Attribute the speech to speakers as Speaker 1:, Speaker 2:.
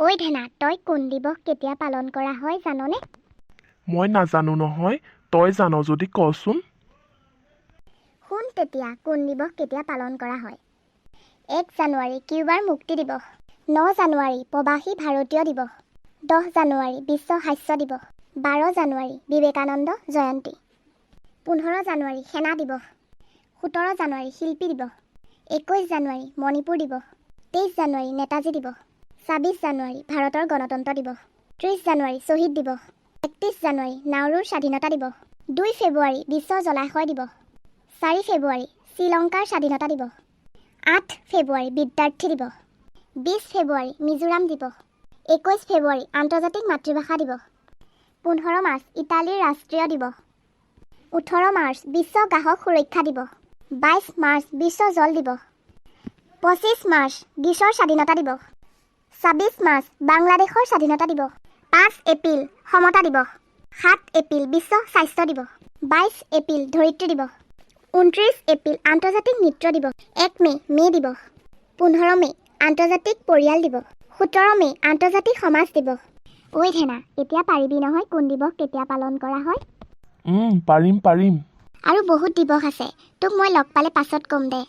Speaker 1: ঐ ধেনা, তই কোন দিৱস কেতিয়া পালন কৰা হয় জাননে?
Speaker 2: মই নাজানো নহয়, তই জান যদি কচোন।
Speaker 1: শুন তেতিয়া কোন দিৱস কেতিয়া পালন কৰা হয়। 1 জানুৱাৰী কিউবাৰ মুক্তি দিৱস, 9 জানুৱাৰী প্ৰৱাসী ভাৰতীয় দিৱস, 10 জানুৱাৰী বিশ্ব হাস্য দিৱস, 12 জানুৱাৰী বিবেকানন্দ জয়ন্তী, 15 জানুৱাৰী সেনা দিৱস, 17 জানুৱাৰী শিল্পী দিৱস, 21 জানুৱাৰী মণিপুৰ দিৱস, 23 জানুৱাৰী নেতাজী দিৱস, 26 জানুৱাৰী ভাৰতৰ গণতন্ত্ৰ দিৱস, 30 জানুৱাৰী শ্বহীদ দিৱস, 31 জানুৱাৰী নাউৰুৰ স্বাধীনতা দিৱস, 2 ফেব্ৰুৱাৰী বিশ্ব জলাশয় দিৱস, 4 ফেব্ৰুৱাৰী শ্ৰীলংকাৰ স্বাধীনতা দিৱস, 8 ফেব্ৰুৱাৰী বিদ্যাৰ্থী দিৱস, 20 ফেব্ৰুৱাৰী মিজোৰাম দিৱস, 21 ফেব্ৰুৱাৰী আন্তৰ্জাতিক মাতৃভাষা দিৱস, 15 মাৰ্চ ইটালীৰ ৰাষ্ট্ৰীয় দিৱস, 18 মাৰ্চ বিশ্ব গ্ৰাহক সুৰক্ষা দিৱস, 22 মাৰ্চ বিশ্ব জল দিৱস, 25 মাৰ্চ গ্ৰীচৰ স্বাধীনতা দিৱস, 26 মাৰ্চ বাংলাদেশৰ স্বাধীনতা দিৱস, 5 এপ্ৰিল সমতা দিৱস, 7 এপ্ৰিল বিশ্ব স্বাস্থ্য দিৱস, 22 এপ্ৰিল ধৰিত্ৰী দিৱস, 29 এপ্ৰিল আন্তৰ্জাতিক নৃত্য দিৱস, 1 মে দিৱস, 15 মে আন্তৰ্জাতিক পৰিয়াল দিৱস, 17 মে আন্তৰ্জাতিক সমাজ দিৱস। ঐ ধেনা, এতিয়া পাৰিবি নহয় কোন দিৱস কেতিয়া পালন কৰা হয়?
Speaker 2: পাৰিম।
Speaker 1: আৰু বহুত দিৱস আছে, তোক মই লগ পালে পাছত ক'ম দে।